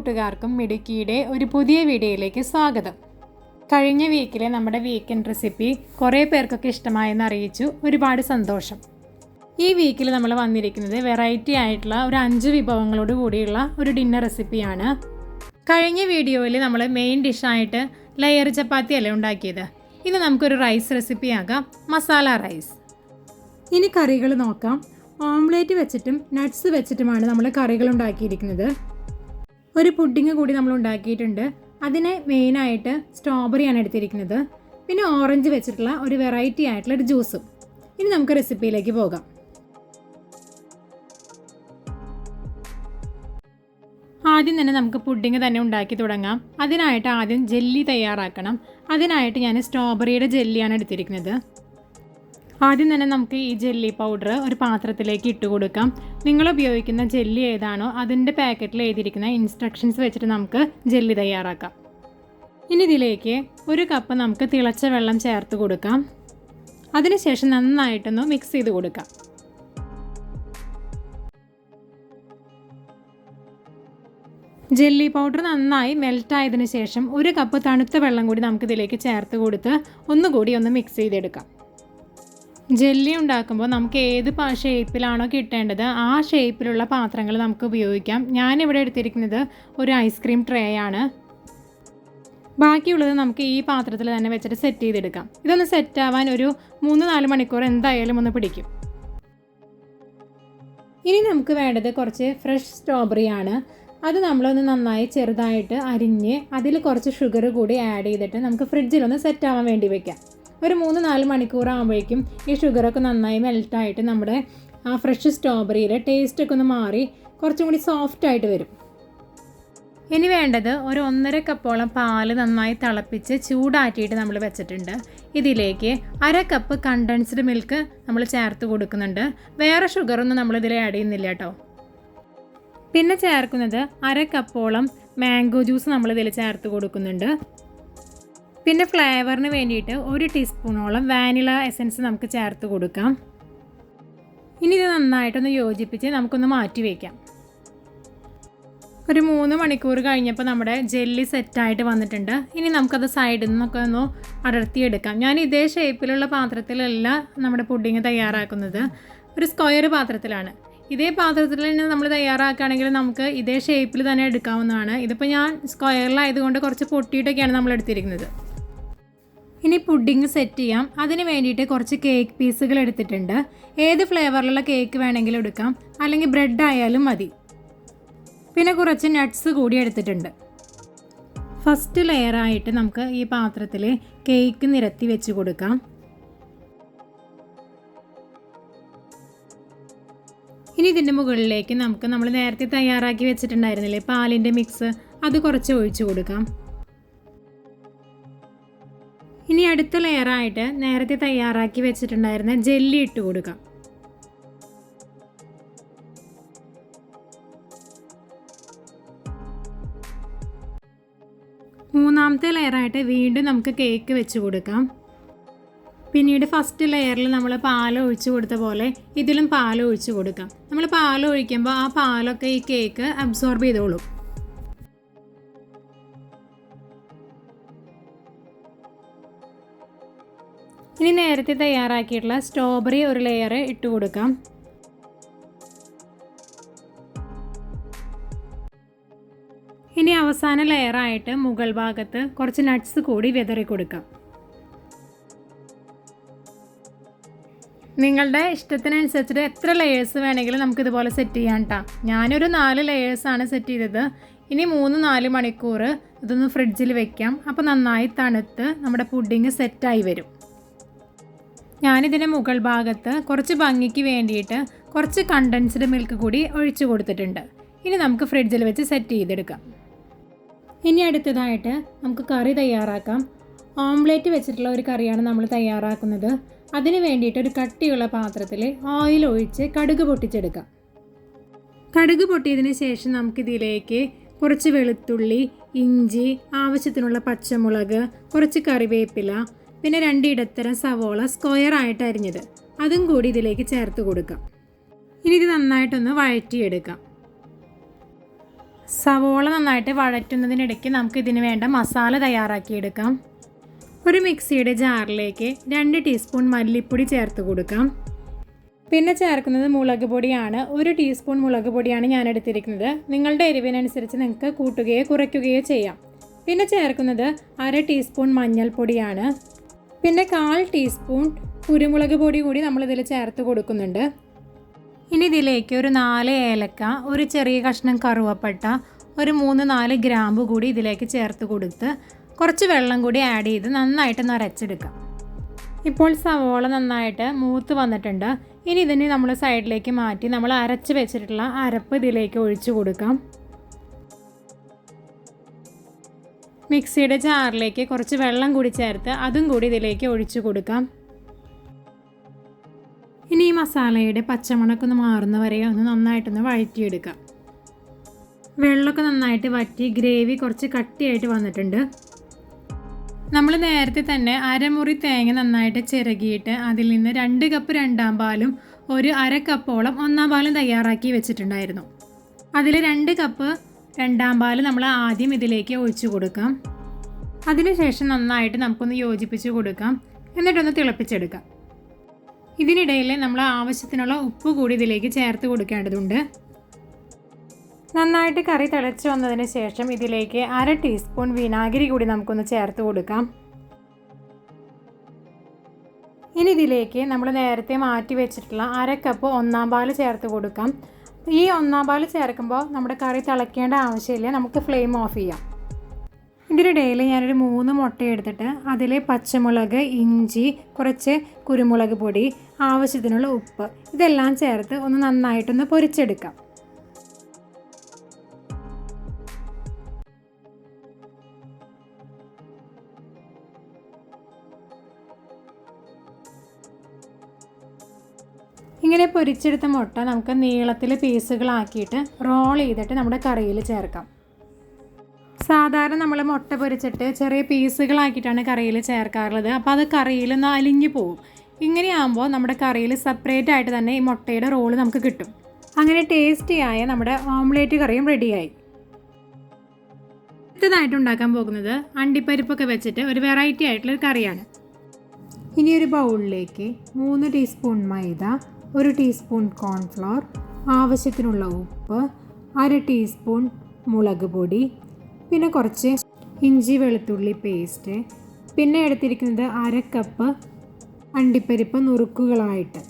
കൂട്ടുകാർക്കും മിടുക്കിയുടെ ഒരു പുതിയ വീഡിയോയിലേക്ക് സ്വാഗതം. കഴിഞ്ഞ വീക്കിലെ നമ്മുടെ വീക്കെൻഡ് റെസിപ്പി കുറേ പേർക്കൊക്കെ ഇഷ്ടമായെന്ന് അറിയിച്ചു. ഒരുപാട് സന്തോഷം. ഈ വീക്കിൽ നമ്മൾ വന്നിരിക്കുന്നത് വെറൈറ്റി ആയിട്ടുള്ള ഒരു 5 വിഭവങ്ങളോട് കൂടിയുള്ള ഒരു ഡിന്നർ റെസിപ്പിയാണ്. കഴിഞ്ഞ വീഡിയോയിൽ നമ്മൾ മെയിൻ ഡിഷായിട്ട് ലെയർ ചപ്പാത്തി അല്ലേ ഉണ്ടാക്കിയത്. ഇന്ന് നമുക്കൊരു റൈസ് റെസിപ്പി ആകാം, മസാല റൈസ്. ഇനി കറികൾ നോക്കാം. ഓംലേറ്റ് വെച്ചിട്ടും നട്ട്സ് വെച്ചിട്ടുമാണ് നമ്മൾ കറികൾ ഉണ്ടാക്കിയിരിക്കുന്നത്. ഒരു പുഡിങ് കൂടി നമ്മൾ ഉണ്ടാക്കിയിട്ടുണ്ട്. അതിന് മെയിനായിട്ട് സ്ട്രോബെറിയാണ് എടുത്തിരിക്കുന്നത്. പിന്നെ ഓറഞ്ച് വെച്ചിട്ടുള്ള ഒരു വെറൈറ്റി ആയിട്ടുള്ള ഒരു ജ്യൂസും. ഇനി നമുക്ക് റെസിപ്പിയിലേക്ക് പോകാം. ആദ്യം തന്നെ നമുക്ക് പുഡിങ് തന്നെ ഉണ്ടാക്കി തുടങ്ങാം. അതിനായിട്ട് ആദ്യം ജെല്ലി തയ്യാറാക്കണം. അതിനായിട്ട് ഞാൻ സ്ട്രോബെറിയുടെ ജെല്ലിയാണ് എടുത്തിരിക്കുന്നത്. ആദ്യം തന്നെ നമുക്ക് ഈ ജെല്ലി പൗഡർ ഒരു പാത്രത്തിലേക്ക് ഇട്ട് കൊടുക്കാം. നിങ്ങൾ ഉപയോഗിക്കുന്ന ജെല്ലി ഏതാണോ അതിൻ്റെ പാക്കറ്റിൽ എഴുതിയിരിക്കുന്ന ഇൻസ്ട്രക്ഷൻസ് വെച്ചിട്ട് നമുക്ക് ജെല്ലി തയ്യാറാക്കാം. ഇനി ഇതിലേക്ക് 1 കപ്പ് നമുക്ക് തിളച്ച വെള്ളം ചേർത്ത് കൊടുക്കാം. അതിനുശേഷം നന്നായിട്ടൊന്ന് മിക്സ് ചെയ്ത് കൊടുക്കാം. ജെല്ലി പൗഡർ നന്നായി മെൽറ്റായതിനു ശേഷം 1 കപ്പ് തണുത്ത വെള്ളം കൂടി നമുക്കിതിലേക്ക് ചേർത്ത് കൊടുത്ത് ഒന്നുകൂടി ഒന്ന് മിക്സ് ചെയ്തെടുക്കാം. ജെല്ലി ഉണ്ടാക്കുമ്പോൾ നമുക്ക് ഏത് ഷേപ്പിലാണോ കിട്ടേണ്ടത് ആ ഷേപ്പിലുള്ള പാത്രങ്ങൾ നമുക്ക് ഉപയോഗിക്കാം. ഞാനിവിടെ എടുത്തിരിക്കുന്നത് ഒരു ഐസ്ക്രീം ട്രേ ആണ്. ബാക്കിയുള്ളത് നമുക്ക് ഈ പാത്രത്തിൽ തന്നെ വെച്ചിട്ട് സെറ്റ് ചെയ്തെടുക്കാം. ഇതൊന്ന് സെറ്റാവാൻ ഒരു 3-4 മണിക്കൂർ എന്തായാലും ഒന്ന് പിടിക്കും. ഇനി നമുക്ക് വേണ്ടത് കുറച്ച് ഫ്രഷ് സ്ട്രോബെറി ആണ്. അത് നമ്മളൊന്ന് നന്നായി ചെറുതായിട്ട് അരിഞ്ഞ് അതിൽ കുറച്ച് ഷുഗർ കൂടി ആഡ് ചെയ്തിട്ട് നമുക്ക് ഫ്രിഡ്ജിലൊന്ന് സെറ്റാവാൻ വേണ്ടി വെക്കാം. ഒരു 3-4 മണിക്കൂർ ആകുമ്പോഴേക്കും ഈ ഷുഗറൊക്കെ നന്നായി മെൽറ്റായിട്ട് നമ്മുടെ ആ ഫ്രഷ് സ്ട്രോബെറിയുടെ ടേസ്റ്റൊക്കെ ഒന്ന് മാറി കുറച്ചും കൂടി സോഫ്റ്റായിട്ട് വരും. ഇനി വേണ്ടത് ഒരു 1.5 കപ്പോളം പാല് നന്നായി തിളപ്പിച്ച് ചൂടാറ്റിയിട്ട് നമ്മൾ വെച്ചിട്ടുണ്ട്. ഇതിലേക്ക് 1/2 കപ്പ് കണ്ടൻസ്ഡ് മിൽക്ക് നമ്മൾ ചേർത്ത് കൊടുക്കുന്നുണ്ട്. വേറെ ഷുഗറൊന്നും നമ്മളിതിൽ ആഡ് ചെയ്യുന്നില്ല കേട്ടോ. പിന്നെ ചേർക്കുന്നത് 1/2 കപ്പോളം മാംഗോ ജ്യൂസ് നമ്മളിതിൽ ചേർത്ത് കൊടുക്കുന്നുണ്ട്. പിന്നെ ഫ്ലേവറിന് വേണ്ടിയിട്ട് 1 ടീസ്പൂണോളം വാനില എസൻസ് നമുക്ക് ചേർത്ത് കൊടുക്കാം. ഇനി ഇത് നന്നായിട്ടൊന്ന് യോജിപ്പിച്ച് നമുക്കൊന്ന് മാറ്റി വയ്ക്കാം. ഒരു 3 മണിക്കൂർ കഴിഞ്ഞപ്പോൾ നമ്മുടെ ജെല്ലി സെറ്റായിട്ട് വന്നിട്ടുണ്ട്. ഇനി നമുക്കത് സൈഡിൽ നിന്നൊക്കെ ഒന്ന് അടർത്തിയെടുക്കാം. ഞാൻ ഇതേ ഷേപ്പിലുള്ള പാത്രത്തിലല്ല നമ്മുടെ പുഡിങ് തയ്യാറാക്കുന്നത്. ഒരു സ്ക്വയർ പാത്രത്തിലാണ്. ഇതേ പാത്രത്തിൽ തന്നെ നമ്മൾ തയ്യാറാക്കുകയാണെങ്കിൽ നമുക്ക് ഇതേ ഷേപ്പിൽ തന്നെ എടുക്കാവുന്നതാണ്. ഇതിപ്പോൾ ഞാൻ സ്ക്വയറിലായതുകൊണ്ട് കുറച്ച് പൊട്ടിയിട്ടൊക്കെയാണ് നമ്മൾ എടുത്തിരിക്കുന്നത്. ഇനി പുഡിങ് സെറ്റ് ചെയ്യാം. അതിന് വേണ്ടിയിട്ട് കുറച്ച് കേക്ക് പീസുകൾ എടുത്തിട്ടുണ്ട്. ഏത് ഫ്ലേവറിലുള്ള കേക്ക് വേണമെങ്കിലും എടുക്കാം, അല്ലെങ്കിൽ ബ്രെഡ് ആയാലും മതി. പിന്നെ കുറച്ച് നട്ട്സ് കൂടി എടുത്തിട്ടുണ്ട്. ഫസ്റ്റ് ലെയറായിട്ട് നമുക്ക് ഈ പാത്രത്തിൽ കേക്ക് നിരത്തി വെച്ച് കൊടുക്കാം. ഇനി ഇതിൻ്റെ മുകളിലേക്ക് നമ്മൾ നേരത്തെ തയ്യാറാക്കി വെച്ചിട്ടുണ്ടായിരുന്നില്ലേ പാലിൻ്റെ മിക്സ്, അത് കുറച്ച് ഒഴിച്ചു കൊടുക്കാം. ഇനി അടുത്ത ലെയറായിട്ട് നേരത്തെ തയ്യാറാക്കി വെച്ചിട്ടുണ്ടായിരുന്ന ജെല്ലി ഇട്ട് കൊടുക്കാം. മൂന്നാമത്തെ ലെയറായിട്ട് വീണ്ടും നമുക്ക് കേക്ക് വെച്ച് കൊടുക്കാം. പിന്നീട് ഫസ്റ്റ് ലെയറിൽ നമ്മൾ പാൽ ഒഴിച്ചു കൊടുത്ത പോലെ ഇതിലും പാൽ ഒഴിച്ചു കൊടുക്കാം. നമ്മൾ പാൽ ഒഴിക്കുമ്പോൾ ആ പാലൊക്കെ ഈ കേക്ക് അബ്സോർബ് ചെയ്തോളും. ഇനി നേരത്തെ തയ്യാറാക്കിയിട്ടുള്ള സ്ട്രോബെറി ഒരു ലെയർ ഇട്ട് കൊടുക്കാം. ഇനി അവസാന ലെയറായിട്ട് മുകൾ ഭാഗത്ത് കുറച്ച് നട്ട്സ് കൂടി വിതറി കൊടുക്കാം. നിങ്ങളുടെ ഇഷ്ടത്തിനനുസരിച്ചിട്ട് എത്ര ലെയേഴ്സ് വേണമെങ്കിലും നമുക്കിതുപോലെ സെറ്റ് ചെയ്യാം കേട്ടോ. ഞാനൊരു 4 ലെയേഴ്സാണ് സെറ്റ് ചെയ്തത്. ഇനി 3-4 മണിക്കൂർ ഇതൊന്ന് ഫ്രിഡ്ജിൽ വെക്കാം. അപ്പോൾ നന്നായി തണുത്ത് നമ്മുടെ പുഡിങ് സെറ്റായി വരും. ഞാനിതിൻ്റെ മുകൾ ഭാഗത്ത് കുറച്ച് ഭംഗിക്ക് വേണ്ടിയിട്ട് കുറച്ച് കണ്ടൻസ്ഡ് മിൽക്ക് കൂടി ഒഴിച്ചു കൊടുത്തിട്ടുണ്ട്. ഇനി നമുക്ക് ഫ്രിഡ്ജിൽ വെച്ച് സെറ്റ് ചെയ്തെടുക്കാം. ഇനി അടുത്തതായിട്ട് നമുക്ക് കറി തയ്യാറാക്കാം. ഓംലേറ്റ് വെച്ചിട്ടുള്ള ഒരു കറിയാണ് നമ്മൾ തയ്യാറാക്കുന്നത്. അതിന് വേണ്ടിയിട്ട് ഒരു കട്ടിയുള്ള പാത്രത്തിൽ ഓയിൽ ഒഴിച്ച് കടുക് പൊട്ടിച്ചെടുക്കാം. കടുക് പൊട്ടിയതിന് ശേഷം നമുക്കിതിലേക്ക് കുറച്ച് വെളുത്തുള്ളി, ഇഞ്ചി, ആവശ്യത്തിനുള്ള പച്ചമുളക്, കുറച്ച് കറിവേപ്പില, പിന്നെ 2 ഇടത്തരം സവോള സ്ക്വയർ ആയിട്ട് അരിഞ്ഞത് അതും കൂടി ഇതിലേക്ക് ചേർത്ത് കൊടുക്കാം. ഇനി ഇത് നന്നായിട്ടൊന്ന് വഴറ്റിയെടുക്കാം. സവോള നന്നായിട്ട് വഴറ്റുന്നതിനിടയ്ക്ക് നമുക്ക് ഇതിന് വേണ്ട മസാല തയ്യാറാക്കിയെടുക്കാം. ഒരു മിക്സിയുടെ ജാറിലേക്ക് 2 ടീസ്പൂൺ മല്ലിപ്പൊടി ചേർത്ത് കൊടുക്കാം. പിന്നെ ചേർക്കുന്നത് മുളക് പൊടിയാണ്. 1 ടീസ്പൂൺ മുളക് പൊടിയാണ് ഞാൻ എടുത്തിരിക്കുന്നത്. നിങ്ങളുടെ എരിവിനനുസരിച്ച് നിങ്ങൾക്ക് കൂട്ടുകയോ കുറയ്ക്കുകയോ ചെയ്യാം. പിന്നെ ചേർക്കുന്നത് 1/2 ടീസ്പൂൺ മഞ്ഞൾപ്പൊടിയാണ്. പിന്നെ 1/4 ടീസ്പൂൺ കുരുമുളക് പൊടി കൂടി നമ്മളിതിൽ ചേർത്ത് കൊടുക്കുന്നുണ്ട്. ഇനി ഇതിലേക്ക് ഒരു 4 ഏലക്ക, ഒരു ചെറിയ കഷ്ണം കറുവപ്പട്ട, ഒരു 3-4 ഗ്രാമ്പു കൂടി ഇതിലേക്ക് ചേർത്ത് കൊടുത്ത് കുറച്ച് വെള്ളം കൂടി ആഡ് ചെയ്ത് നന്നായിട്ട് അരച്ചെടുക്കാം. ഇപ്പോൾ സവോള നന്നായിട്ട് മൂത്ത് വന്നിട്ടുണ്ട്. ഇനി ഇതിനെ നമ്മൾ സൈഡിലേക്ക് മാറ്റി നമ്മൾ അരച്ച് വെച്ചിട്ടുള്ള അരപ്പ് ഇതിലേക്ക് ഒഴിച്ചു കൊടുക്കാം. മിക്സിയുടെ ജാറിലേക്ക് കുറച്ച് വെള്ളം കൂടി ചേർത്ത് അതും കൂടി ഇതിലേക്ക് ഒഴിച്ചു കൊടുക്കാം. ഇനി ഈ മസാലയുടെ പച്ചമണക്കൊന്ന് മാറുന്ന വരെ ഒന്ന് നന്നായിട്ടൊന്ന് വഴറ്റിയെടുക്കാം. വെള്ളമൊക്കെ നന്നായിട്ട് വറ്റി ഗ്രേവി കുറച്ച് കട്ടിയായിട്ട് വന്നിട്ടുണ്ട്. നമ്മൾ നേരത്തെ തന്നെ അരമുറി തേങ്ങ നന്നായിട്ട് ചിരകിയിട്ട് അതിൽ നിന്ന് 2 കപ്പ് 2-ാം പാലും ഒരു 1/2 കപ്പോളം 1-ാം പാലും തയ്യാറാക്കി വെച്ചിട്ടുണ്ടായിരുന്നു. അതിൽ 2 കപ്പ് 2-ാം പാൽ നമ്മൾ ആദ്യം ഇതിലേക്ക് ഒഴിച്ചു കൊടുക്കാം. അതിനുശേഷം നന്നായിട്ട് നമുക്കൊന്ന് യോജിപ്പിച്ച് കൊടുക്കാം. എന്നിട്ടൊന്ന് തിളപ്പിച്ചെടുക്കാം. ഇതിനിടയിൽ നമ്മൾ ആവശ്യത്തിനുള്ള ഉപ്പ് കൂടി ഇതിലേക്ക് ചേർത്ത് കൊടുക്കേണ്ടതുണ്ട്. നന്നായിട്ട് കറി തിളച്ച് വന്നതിന് ശേഷം ഇതിലേക്ക് 1/2 ടീസ്പൂൺ വിനാഗിരി കൂടി നമുക്കൊന്ന് ചേർത്ത് കൊടുക്കാം. ഇനി ഇതിലേക്ക് നമ്മൾ നേരത്തെ മാറ്റി വെച്ചിട്ടുള്ള 1/2 കപ്പ് 1-ാം പാൽ ചേർത്ത് കൊടുക്കാം. ഈ 1-ാം പാൽ ചേർക്കുമ്പോൾ നമ്മുടെ കറി തിളയ്ക്കേണ്ട ആവശ്യമില്ല, നമുക്ക് ഫ്ലെയിം ഓഫ് ചെയ്യാം. ഇതിനിടയിൽ ഞാനൊരു 3 മുട്ട എടുത്തിട്ട് അതിൽ പച്ചമുളക്, ഇഞ്ചി, കുറച്ച് കുരുമുളക് പൊടി, ആവശ്യത്തിനുള്ള ഉപ്പ് ഇതെല്ലാം ചേർത്ത് ഒന്ന് നന്നായിട്ടൊന്ന് പൊരിച്ചെടുക്കാം. ഇങ്ങനെ പൊരിച്ചെടുത്ത മുട്ട നമുക്ക് നീളത്തിൽ പീസുകളാക്കിയിട്ട് റോൾ ചെയ്തിട്ട് നമ്മുടെ കറിയിൽ ചേർക്കാം. സാധാരണ നമ്മൾ മുട്ട പൊരിച്ചിട്ട് ചെറിയ പീസുകളാക്കിയിട്ടാണ് കറിയിൽ ചേർക്കാറുള്ളത്. അപ്പോൾ അത് കറിയിലൊന്ന് അലിഞ്ഞു പോവും. ഇങ്ങനെയാകുമ്പോൾ നമ്മുടെ കറിയിൽ സെപ്പറേറ്റ് ആയിട്ട് തന്നെ ഈ മുട്ടയുടെ റോള് നമുക്ക് കിട്ടും. അങ്ങനെ ടേസ്റ്റിയായ നമ്മുടെ ഓംലേറ്റ് കറിയും റെഡിയായി. അടുത്തതായിട്ട് ഉണ്ടാക്കാൻ പോകുന്നത് അണ്ടിപ്പരിപ്പൊക്കെ വെച്ചിട്ട് ഒരു വെറൈറ്റി ആയിട്ടുള്ളൊരു കറിയാണ്. ഇനി ഒരു ബൗളിലേക്ക് 3 ടീസ്പൂൺ മൈദ, 1 ടീസ്പൂൺ കോൺഫ്ലോർ, ആവശ്യത്തിനുള്ള ഉപ്പ്, 1/2 ടീസ്പൂൺ മുളക് പൊടി, പിന്നെ കുറച്ച് ഇഞ്ചി വെളുത്തുള്ളി പേസ്റ്റ്, പിന്നെ എടുത്തിരിക്കുന്നത് 1/2 കപ്പ് അണ്ടിപ്പരിപ്പ് നുറുക്കുകളായിട്ട്.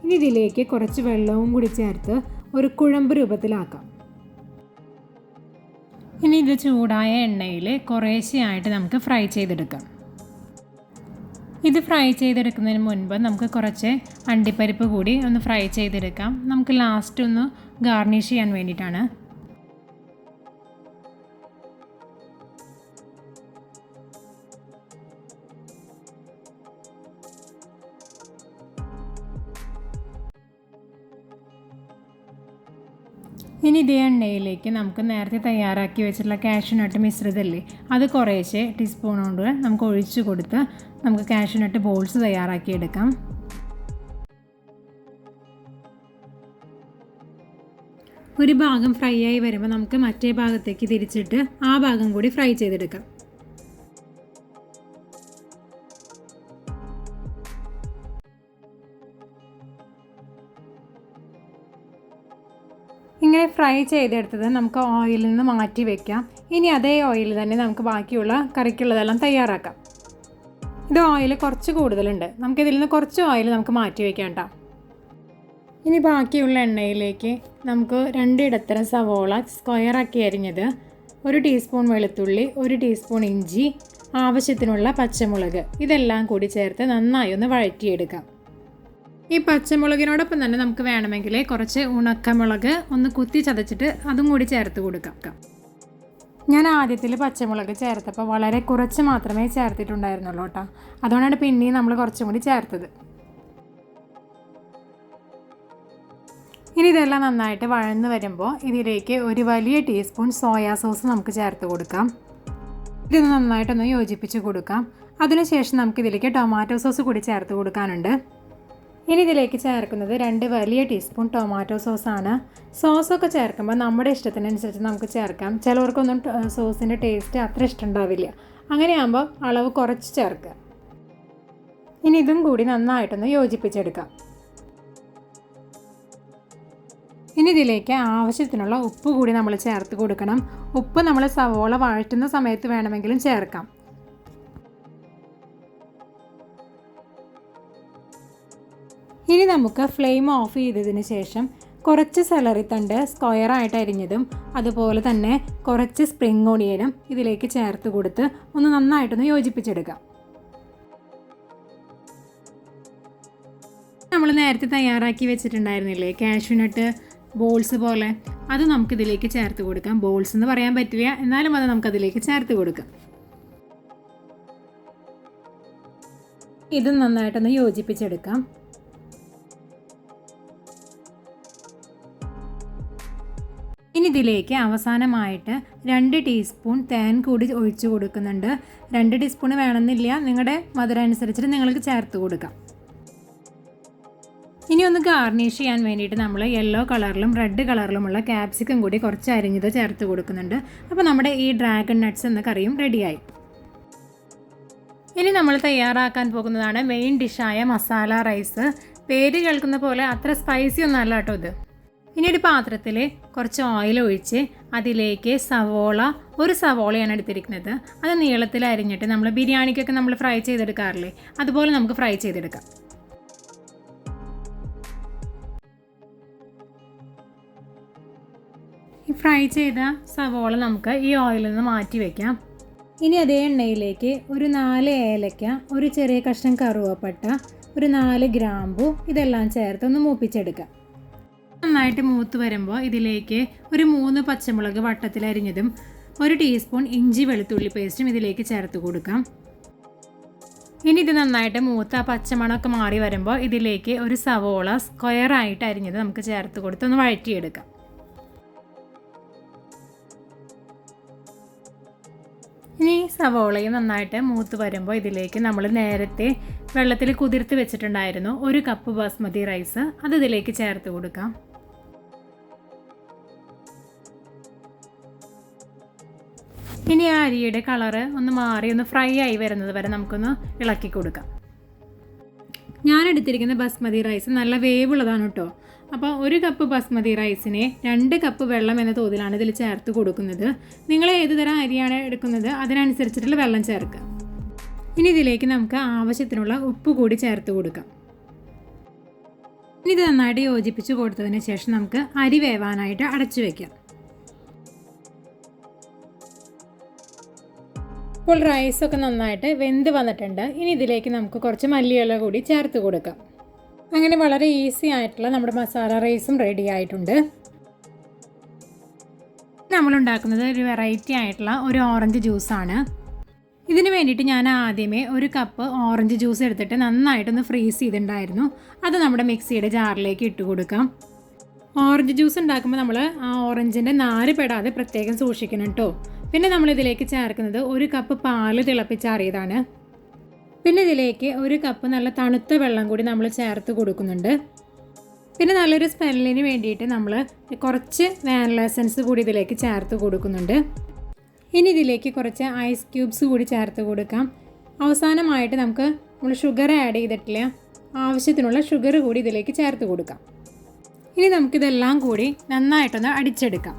ഇനി ഇതിലേക്ക് കുറച്ച് വെള്ളവും കൂടി ചേർത്ത് ഒരു കുഴമ്പ് രൂപത്തിലാക്കാം. ഇനി ഇത് ചൂടായ എണ്ണയിൽ കുറേശ്ശെയായിട്ട് നമുക്ക് ഫ്രൈ ചെയ്തെടുക്കാം. ഇത് ഫ്രൈ ചെയ്തെടുക്കുന്നതിന് മുൻപ് നമുക്ക് കുറച്ച് അണ്ടിപ്പരിപ്പ് കൂടി ഒന്ന് ഫ്രൈ ചെയ്തെടുക്കാം. നമുക്ക് ലാസ്റ്റ് ഒന്ന് ഗാർണിഷ് ചെയ്യാൻ വേണ്ടിയിട്ടാണ്. ഇനി ഇതേ എണ്ണയിലേക്ക് നമുക്ക് നേരത്തെ തയ്യാറാക്കി വെച്ചിട്ടുള്ള കാഷ്യൂനട്ട് മിശ്രിതമല്ലേ, അത് കുറേശ്ശെ ടീസ്പൂൺ കൊണ്ട് നമുക്ക് ഒഴിച്ചു കൊടുത്ത് നമുക്ക് കാഷ്യൂനട്ട് ബോൾസ് തയ്യാറാക്കിയെടുക്കാം. ഒരു ഭാഗം ഫ്രൈ ആയി വരുമ്പോൾ നമുക്ക് മറ്റേ ഭാഗത്തേക്ക് തിരിച്ചിട്ട് ആ ഭാഗം കൂടി ഫ്രൈ ചെയ്തെടുക്കാം. ഇങ്ങനെ ഫ്രൈ ചെയ്തെടുത്തത് നമുക്ക് ഓയിലിൽ നിന്ന് മാറ്റി വയ്ക്കാം. ഇനി അതേ ഓയിൽ തന്നെ നമുക്ക് ബാക്കിയുള്ള കറിക്കുള്ളതെല്ലാം തയ്യാറാക്കാം. ഇത് ഓയിൽ കുറച്ച് കൂടുതലുണ്ട്, നമുക്കിതിൽ നിന്ന് കുറച്ച് ഓയിൽ നമുക്ക് മാറ്റി വയ്ക്കാം കേട്ടോ. ഇനി ബാക്കിയുള്ള എണ്ണയിലേക്ക് നമുക്ക് 2 ഇടത്തരം സവോള സ്ക്വയറാക്കി അരിഞ്ഞത്, 1 ടീസ്പൂൺ വെളുത്തുള്ളി, 1 ടീസ്പൂൺ ഇഞ്ചി, ആവശ്യത്തിനുള്ള പച്ചമുളക് ഇതെല്ലാം കൂടി ചേർത്ത് നന്നായി ഒന്ന് വഴറ്റിയെടുക്കാം. ഈ പച്ചമുളകിനോടൊപ്പം തന്നെ നമുക്ക് വേണമെങ്കിൽ കുറച്ച് ഉണക്കമുളക് ഒന്ന് കുത്തി ചതച്ചിട്ട് അതും കൂടി ചേർത്ത് കൊടുക്കാം. ഞാൻ ആദ്യത്തിൽ പച്ചമുളക് ചേർത്തപ്പോൾ വളരെ കുറച്ച് മാത്രമേ ചേർത്തിട്ടുണ്ടായിരുന്നുള്ളൂ കേട്ടോ. അതുകൊണ്ടാണ് പിന്നെയും നമ്മൾ കുറച്ചും കൂടി ചേർത്തത്. ഇനി ഇതെല്ലാം നന്നായിട്ട് വഴന്ന് വരുമ്പോൾ ഇതിലേക്ക് ഒരു വലിയ ടീസ്പൂൺ സോയാ സോസ് നമുക്ക് ചേർത്ത് കൊടുക്കാം. ഇതൊന്ന് നന്നായിട്ടൊന്ന് യോജിപ്പിച്ച് കൊടുക്കാം. അതിനുശേഷം നമുക്കിതിലേക്ക് ടൊമാറ്റോ സോസ് കൂടി ചേർത്ത് കൊടുക്കാനുണ്ട്. ഇനി ഇതിലേക്ക് ചേർക്കുന്നത് 2 വലിയ ടീസ്പൂൺ ടൊമാറ്റോ സോസാണ്. സോസൊക്കെ ചേർക്കുമ്പോൾ നമ്മുടെ ഇഷ്ടത്തിനനുസരിച്ച് നമുക്ക് ചേർക്കാം. ചിലവർക്കൊന്നും സോസിൻ്റെ ടേസ്റ്റ് അത്ര ഇഷ്ടമുണ്ടാവില്ല. അങ്ങനെയാകുമ്പോൾ അളവ് കുറച്ച് ചേർക്കുക. ഇനി ഇതും കൂടി നന്നായിട്ടൊന്ന് യോജിപ്പിച്ചെടുക്കാം. ഇനി ഇതിലേക്ക് ആവശ്യത്തിനുള്ള ഉപ്പ് കൂടി നമ്മൾ ചേർത്ത് കൊടുക്കണം. ഉപ്പ് നമ്മൾ സവോള വഴറ്റുന്ന സമയത്ത് വേണമെങ്കിലും ചേർക്കാം. ഇനി നമുക്ക് ഫ്ലെയിം ഓഫ് ചെയ്തതിന് ശേഷം കുറച്ച് സെലറി തണ്ട് സ്ക്വയറായിട്ട് അരിഞ്ഞതും അതുപോലെ തന്നെ കുറച്ച് സ്പ്രിംഗ് ഓണിയനും ഇതിലേക്ക് ചേർത്ത് കൊടുത്ത് ഒന്ന് നന്നായിട്ടൊന്ന് യോജിപ്പിച്ചെടുക്കാം. നമ്മൾ നേരത്തെ തയ്യാറാക്കി വെച്ചിട്ടുണ്ടായിരുന്നില്ലേ കാഷ്യൂനട്ട് ബോൾസ് പോലെ, അത് നമുക്കിതിലേക്ക് ചേർത്ത് കൊടുക്കാം. ബോൾസ് എന്ന് പറയാൻ പറ്റില്ല, എന്നാലും അത് നമുക്കതിലേക്ക് ചേർത്ത് കൊടുക്കാം. ഇത് നന്നായിട്ടൊന്ന് യോജിപ്പിച്ചെടുക്കാം. ഇനി ഇതിലേക്ക് അവസാനമായിട്ട് 2 ടീസ്പൂൺ തേൻ കൂടി ഒഴിച്ചു കൊടുക്കുന്നുണ്ട്. 2 ടീസ്പൂൺ വേണമെന്നില്ല, നിങ്ങളുടെ മധുരം അനുസരിച്ചിട്ട് നിങ്ങൾക്ക് ചേർത്ത് കൊടുക്കാം. ഇനി ഒന്ന് ഗാർണിഷ് ചെയ്യാൻ വേണ്ടിയിട്ട് നമ്മൾ യെല്ലോ കളറിലും റെഡ് കളറിലുമുള്ള ക്യാപ്സിക്കം കൂടി കുറച്ച് അരിഞ്ഞത് ചേർത്ത് കൊടുക്കുന്നുണ്ട്. അപ്പോൾ നമ്മുടെ ഈ ഡ്രാഗൺ നട്ട്സ് എന്ന കറിയും റെഡിയായി. ഇനി നമ്മൾ തയ്യാറാക്കാൻ പോകുന്നതാണ് മെയിൻ ഡിഷായ മസാല റൈസ്. പേര് കേൾക്കുന്ന പോലെ അത്ര സ്പൈസി ഒന്നും അല്ല കേട്ടോ ഇത്. ഇനി ഒരു പാത്രത്തിൽ കുറച്ച് ഓയിൽ ഒഴിച്ച് അതിലേക്ക് ഒരു സവോളയാണ് എടുത്തിരിക്കുന്നത്. അത് നീളത്തിൽ അരിഞ്ഞിട്ട് നമ്മൾ ബിരിയാണിക്കൊക്കെ നമ്മൾ ഫ്രൈ ചെയ്തെടുക്കാറില്ലേ, അതുപോലെ നമുക്ക് ഫ്രൈ ചെയ്തെടുക്കാം. ഈ ഫ്രൈ ചെയ്ത സവോള നമുക്ക് ഈ ഓയിലിൽ നിന്ന് മാറ്റി വയ്ക്കാം. ഇനി അതേ എണ്ണയിലേക്ക് ഒരു 4 ഏലക്ക, ഒരു ചെറിയ കഷ്ണം കറുവപ്പട്ട, ഒരു 4 ഗ്രാമ്പു ഇതെല്ലാം ചേർത്ത് ഒന്ന് മൂപ്പിച്ചെടുക്കാം. നന്നായിട്ട് മൂത്ത് വരുമ്പോൾ ഇതിലേക്ക് ഒരു 3 പച്ചമുളക് വട്ടത്തിലരിഞ്ഞതും 1 ടീസ്പൂൺ ഇഞ്ചി വെളുത്തുള്ളി പേസ്റ്റും ഇതിലേക്ക് ചേർത്ത് കൊടുക്കാം. ഇനി ഇത് നന്നായിട്ട് മൂത്ത് ആ പച്ചമണമൊക്കെ മാറി വരുമ്പോൾ ഇതിലേക്ക് ഒരു സവോള സ്ക്വയറായിട്ട് അരിഞ്ഞത് നമുക്ക് ചേർത്ത് കൊടുത്ത് ഒന്ന് വഴറ്റിയെടുക്കാം. ഇനി സവോളയും നന്നായിട്ട് മൂത്ത് വരുമ്പോൾ ഇതിലേക്ക് നമ്മൾ നേരത്തെ വെള്ളത്തിൽ കുതിർത്ത് വെച്ചിട്ടുണ്ടായിരുന്നു 1 കപ്പ് ബാസ്മതി റൈസ്, അത് ഇതിലേക്ക് ചേർത്ത് കൊടുക്കാം. ഇനി ആ അരിയുടെ കളറ് ഒന്ന് മാറി ഒന്ന് ഫ്രൈ ആയി വരുന്നത് വരെ നമുക്കൊന്ന് ഇളക്കി കൊടുക്കാം. ഞാൻ എടുത്തിരിക്കുന്ന ബാസ്മതി റൈസ് നല്ല വേവുള്ളതാണ് കേട്ടോ. അപ്പോൾ 1 കപ്പ് ബാസ്മതി റൈസിന് 2 കപ്പ് വെള്ളം എന്ന തോതിലാണ് ഇതിൽ ചേർത്ത് കൊടുക്കുന്നത്. നിങ്ങൾ ഏത് തരം അരിയാണ് എടുക്കുന്നത് അതിനനുസരിച്ചിട്ടുള്ള വെള്ളം ചേർക്കുക. ഇനി ഇതിലേക്ക് നമുക്ക് ആവശ്യത്തിനുള്ള ഉപ്പ് കൂടി ചേർത്ത് കൊടുക്കാം. ഇനി ഇത് നന്നായിട്ട് യോജിപ്പിച്ച് കൊടുത്തതിന് ശേഷം നമുക്ക് അരി വേവാനായിട്ട് അടച്ചു വയ്ക്കാം. ഇപ്പോൾ റൈസൊക്കെ നന്നായിട്ട് വെന്ത് വന്നിട്ടുണ്ട്. ഇനി ഇതിലേക്ക് നമുക്ക് കുറച്ച് മല്ലിയില കൂടി ചേർത്ത് കൊടുക്കാം. അങ്ങനെ വളരെ ഈസി ആയിട്ടുള്ള നമ്മുടെ മസാല റൈസും റെഡി ആയിട്ടുണ്ട്. നമ്മളുണ്ടാക്കുന്നത് ഒരു വെറൈറ്റി ആയിട്ടുള്ള ഒരു ഓറഞ്ച് ജ്യൂസാണ്. ഇതിന് വേണ്ടിയിട്ട് ഞാൻ ആദ്യമേ 1 കപ്പ് ഓറഞ്ച് ജ്യൂസ് എടുത്തിട്ട് നന്നായിട്ടൊന്ന് ഫ്രീസ് ചെയ്തിട്ടുണ്ടായിരുന്നു. അത് നമ്മുടെ മിക്സിയുടെ ജാറിലേക്ക് ഇട്ട് കൊടുക്കാം. ഓറഞ്ച് ജ്യൂസ് ഉണ്ടാക്കുമ്പോൾ നമ്മൾ ആ ഓറഞ്ചിൻ്റെ നാര് പെടാതെ പ്രത്യേകം സൂക്ഷിക്കണം കേട്ടോ. പിന്നെ നമ്മളിതിലേക്ക് ചേർക്കുന്നത് 1 കപ്പ് പാല് തിളപ്പിച്ചാറിയതാണ്. പിന്നെ ഇതിലേക്ക് 1 കപ്പ് നല്ല തണുത്ത വെള്ളം കൂടി നമ്മൾ ചേർത്ത് കൊടുക്കുന്നുണ്ട്. പിന്നെ നല്ലൊരു സ്മെല്ലിന് വേണ്ടിയിട്ട് നമ്മൾ കുറച്ച് വാനില എസൻസ് കൂടി ഇതിലേക്ക് ചേർത്ത് കൊടുക്കുന്നുണ്ട്. ഇനി ഇതിലേക്ക് കുറച്ച് ഐസ് ക്യൂബ്സ് കൂടി ചേർത്ത് കൊടുക്കാം. അവസാനമായിട്ട് നമ്മൾ ഷുഗർ ആഡ് ചെയ്തിട്ടില്ല, ആവശ്യത്തിനുള്ള ഷുഗർ കൂടി ഇതിലേക്ക് ചേർത്ത് കൊടുക്കാം. ഇനി നമുക്കിതെല്ലാം കൂടി നന്നായിട്ടൊന്ന് അടിച്ചെടുക്കാം.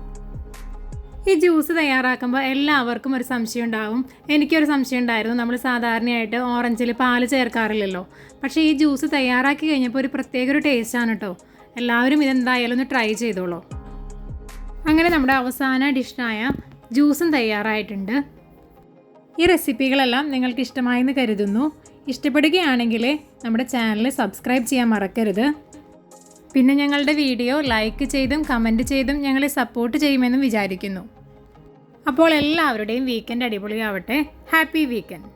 ഈ ജ്യൂസ് തയ്യാറാക്കുമ്പോൾ എല്ലാവർക്കും ഒരു സംശയം ഉണ്ടാവും. എനിക്കൊരു സംശയം ഉണ്ടായിരുന്നു. നമ്മൾ സാധാരണയായിട്ട് ഓറഞ്ചിൽ പാല് ചേർക്കാറില്ലല്ലോ. പക്ഷേ ഈ ജ്യൂസ് തയ്യാറാക്കി കഴിഞ്ഞപ്പോൾ ഒരു പ്രത്യേക ഒരു ടേസ്റ്റാണ് കേട്ടോ. എല്ലാവരും ഇതെന്തായാലും ഒന്ന് ട്രൈ ചെയ്തോളൂ. അങ്ങനെ നമ്മുടെ അവസാന ഡിഷായ ജ്യൂസും തയ്യാറായിട്ടുണ്ട്. ഈ റെസിപ്പികളെല്ലാം നിങ്ങൾക്ക് ഇഷ്ടമായെന്ന് കരുതുന്നു. ഇഷ്ടപ്പെടുകയാണെങ്കിൽ നമ്മുടെ ചാനൽ സബ്സ്ക്രൈബ് ചെയ്യാൻ മറക്കരുത്. പിന്നെ ഞങ്ങളുടെ വീഡിയോ ലൈക്ക് ചെയ്തും കമൻറ്റ് ചെയ്തും ഞങ്ങളെ സപ്പോർട്ട് ചെയ്യുമെന്നും വിചാരിക്കുന്നു. അപ്പോൾ എല്ലാവരുടെയും വീക്കെൻഡ് അടിപൊളിയാവട്ടെ. Happy weekend.